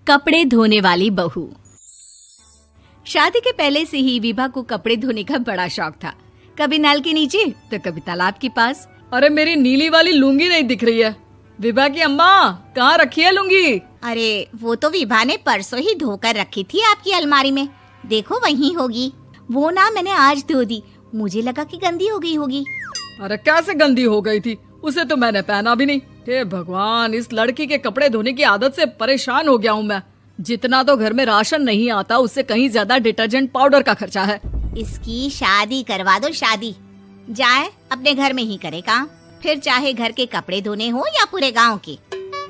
कपड़े धोने वाली बहू। शादी के पहले से ही विभा को कपड़े धोने का बड़ा शौक था। कभी नल के नीचे तो कभी तालाब के पास। अरे मेरी नीली वाली लुंगी नहीं दिख रही है। विभा की अम्मा, कहाँ रखी है लुंगी? अरे वो तो विभा ने परसों ही धोकर रखी थी आपकी अलमारी में, देखो वहीं होगी। वो ना मैंने आज धो दी, मुझे लगा कि गंदी हो गई होगी। अरे कैसे गंदी हो गई थी? उसे तो मैंने पहना भी नहीं। हे भगवान, इस लड़की के कपड़े धोने की आदत से परेशान हो गया हूँ मैं। जितना तो घर में राशन नहीं आता, उससे कहीं ज्यादा डिटर्जेंट पाउडर का खर्चा है। इसकी शादी करवा दो, शादी जाए अपने घर में ही करे काम, फिर चाहे घर के कपड़े धोने हो या पूरे गांव के।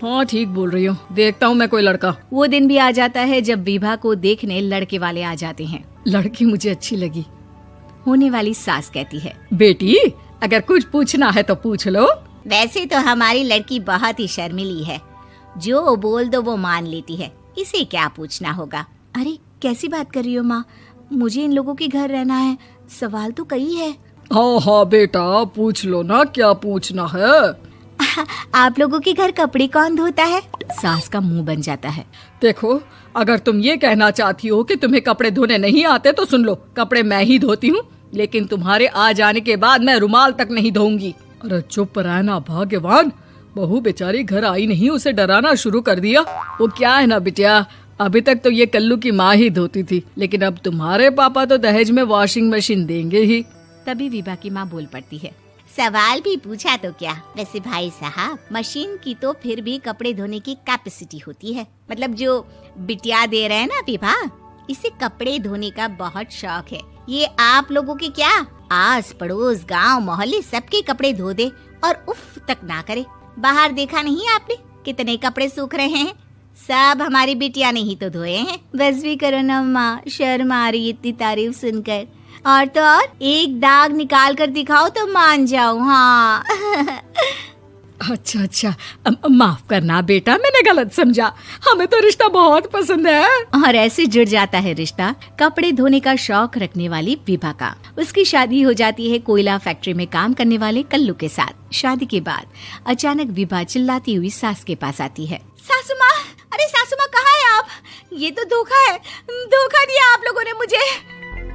हाँ ठीक बोल रही हूँ, देखता हूँ मैं कोई लड़का। वो दिन भी आ जाता है जब विभा को देखने लड़के वाले आ जाते हैं। लड़की मुझे अच्छी लगी। होने वाली सास कहती है, बेटी अगर कुछ पूछना है तो पूछ लो। वैसे तो हमारी लड़की बहुत ही शर्मीली है, जो बोल दो वो मान लेती है, इसे क्या पूछना होगा। अरे कैसी बात कर रही हो माँ, मुझे इन लोगों के घर रहना है, सवाल तो कई है। हाँ हाँ बेटा, पूछ लो ना, क्या पूछना है। आप लोगों के घर कपड़े कौन धोता है? सास का मुंह बन जाता है। देखो, अगर तुम ये कहना चाहती हो कि तुम्हें कपड़े धोने नहीं आते तो सुन लो, कपड़े मैं ही धोती हूँ, लेकिन तुम्हारे आ जाने के बाद मैं रुमाल तक नहीं धोऊंगी। अरे चुप रहना भाग्यवान, बहू बेचारी घर आई नहीं, उसे डराना शुरू कर दिया। वो क्या है ना बिटिया, अभी तक तो ये कल्लू की माँ ही धोती थी, लेकिन अब तुम्हारे पापा तो दहेज में वॉशिंग मशीन देंगे ही। तभी विभा की माँ बोल पड़ती है, सवाल भी पूछा तो क्या। वैसे भाई साहब, मशीन की तो फिर भी कपड़े धोने की कैपेसिटी होती है। मतलब जो बिटिया दे रहे हैं ना विभा, इसे कपड़े धोने का बहुत शौक है। ये आप लोगों के क्या, आस पड़ोस गांव मोहल्ले सबके कपड़े धो दे और उफ तक ना करे। बाहर देखा नहीं आपने कितने कपड़े सूख रहे हैं? सब हमारी बिटिया ने ही तो धोए हैं। बस भी करो ना माँ, शर्म आ रही इतनी तारीफ सुनकर। और तो और एक दाग निकाल कर दिखाओ तो मान जाओ। हाँ अच्छा, माफ करना बेटा, मैंने गलत समझा। हमें तो रिश्ता बहुत पसंद है। और ऐसे जुड़ जाता है रिश्ता कपड़े धोने का शौक रखने वाली विभा का। उसकी शादी हो जाती है कोयला फैक्ट्री में काम करने वाले कल्लू के साथ। शादी के बाद अचानक विभा चिल्लाती हुई सास के पास आती है। सासू माँ, अरे सासू माँ कहाँ है आप? ये तो धोखा है, धोखा दिया आप लोगों ने मुझे।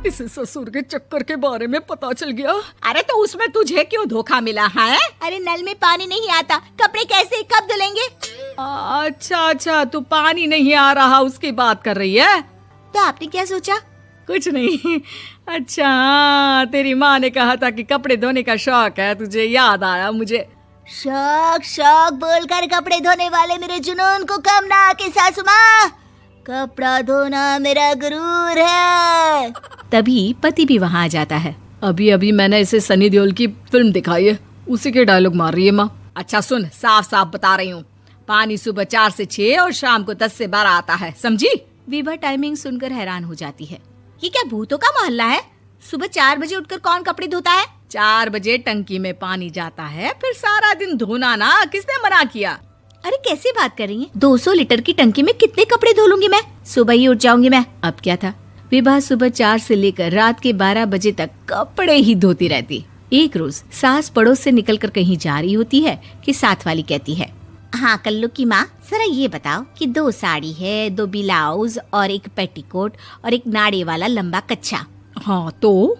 इसे ससुर के चक्कर के बारे में पता चल गया। अरे तो उसमें तुझे क्यों धोखा मिला है? अरे नल में पानी नहीं आता, कपड़े कैसे कब धुलेंगे? अच्छा, तू पानी नहीं आ रहा उसकी बात कर रही है। तो आपने क्या सोचा? कुछ नहीं। अच्छा, तेरी माँ ने कहा था कि कपड़े धोने का शौक है तुझे, याद आया मुझे। शौक बोलकर कपड़े धोने वाले मेरे जुनून को कम ना आके सासू माँ, कपड़ा धोना मेरा गुरूर है। तभी पति भी वहाँ आ जाता है। अभी मैंने इसे सनी देओल की फिल्म दिखाई है, उसी के डायलॉग मार रही है माँ। अच्छा सुन, साफ साफ बता रही हूँ, पानी सुबह 4 से 6 और शाम को 10 से 12 आता है, समझी? विभा टाइमिंग सुनकर हैरान हो जाती है। ये क्या भूतों का मोहल्ला है? सुबह 4 बजे उठकर कौन कपड़े धोता है? 4 बजे टंकी में पानी जाता है, फिर सारा दिन धोना ना, किसने मना किया? अरे कैसी बात कर रही हैं? 200 लीटर की टंकी में कितने कपड़े धो लूंगी मैं? सुबह ही उठ जाऊंगी मैं। अब क्या था, विभा सुबह 4 से लेकर रात के 12 बजे तक कपड़े ही धोती रहती। एक रोज सास पड़ोस से निकलकर कहीं जा रही होती है कि साथ वाली कहती है, हाँ कल्लू की माँ, जरा ये बताओ कि 2 साड़ी है, 2 ब्लाउज और एक पेटीकोट और एक नाड़े वाला लंबा कच्छा। हाँ तो?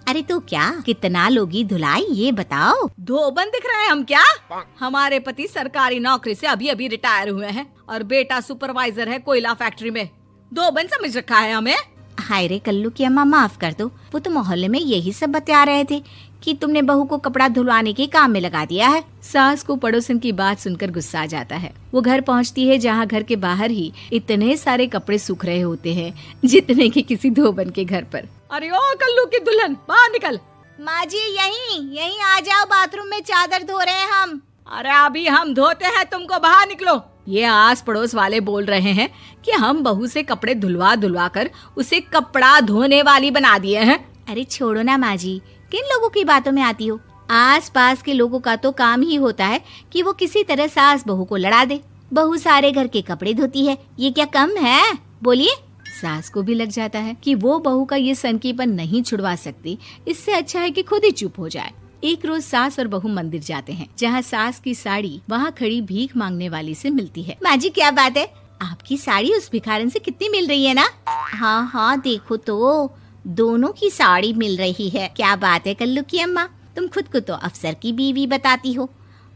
अरे तो क्या, कितना लोगी धुलाई ये बताओ। धोबन दिख रहे हैं हम क्या? हमारे पति सरकारी नौकरी से अभी रिटायर हुए हैं और बेटा सुपरवाइजर है कोयला फैक्ट्री में। धोबन समझ रखा है हमें? हाय रे कल्लू की अम्मा, माफ कर दो, वो तो मोहल्ले में यही सब बता रहे थे कि तुमने बहू को कपड़ा धुलवाने के काम में लगा दिया है। सास को पड़ोसन की बात सुनकर गुस्सा आ जाता है। वो घर पहुंचती है जहां घर के बाहर ही इतने सारे कपड़े सूख रहे होते हैं जितने कि किसी धोबन के घर पर। अरे ओ कल्लू की दुल्हन, बाहर निकल। माँ जी यहीं आ जाओ, बाथरूम में चादर धो रहे हैं हम। अरे अभी हम धोते हैं, तुमको बाहर निकलो। ये आस पड़ोस वाले बोल रहे हैं कि हम बहू से कपड़े धुलवा कर उसे कपड़ा धोने वाली बना दिए हैं। अरे छोड़ो ना माँ जी, किन लोगों की बातों में आती हो? आस पास के लोगों का तो काम ही होता है कि वो किसी तरह सास बहू को लड़ा दे। बहू सारे घर के कपड़े धोती है, ये क्या कम है? बोलिए। सास को भी लग जाता है कि वो बहू का ये सनकीपन नहीं छुड़वा सकती, इससे अच्छा है कि खुद ही चुप हो जाए। एक रोज सास और बहू मंदिर जाते हैं, जहाँ सास की साड़ी वहाँ खड़ी भीख मांगने वाली से मिलती है। माँ जी क्या बात है, आपकी साड़ी उस भिखारन से कितनी मिल रही है ना? हाँ हाँ, देखो तो दोनों की साड़ी मिल रही है। क्या बात है कल्लू की अम्मा, तुम खुद को तो अफसर की बीवी बताती हो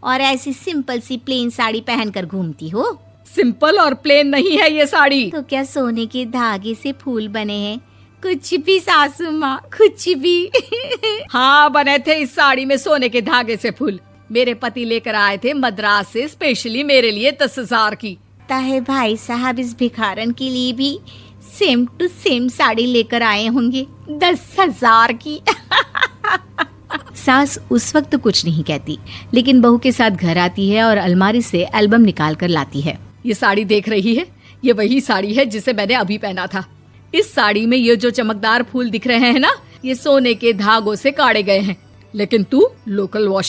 और ऐसी सिंपल सी प्लेन साड़ी पहनकर घूमती हो। सिंपल और प्लेन नहीं है ये साड़ी। तो क्या सोने के धागे से फूल बने हैं? कुछ भी सासू माँ, कुछ भी। हाँ, बने थे इस साड़ी में सोने के धागे से फूल। मेरे पति लेकर आए थे मद्रास से स्पेशली मेरे लिए 10,000 की। ताहे भाई साहब इस भिखारन के लिए भी सेम टू सेम साड़ी लेकर आए होंगे 10,000 की। सास उस वक्त तो कुछ नहीं कहती, लेकिन बहू के साथ घर आती है और अलमारी से एल्बम निकाल कर लाती है। ये साड़ी देख रही है, ये वही साड़ी है जिसे मैंने अभी पहना था। इस साड़ी में ये जो चमकदार फूल दिख रहे हैं ना, ये सोने के धागों से काढ़े गए हैं। लेकिन तू लोकल वॉश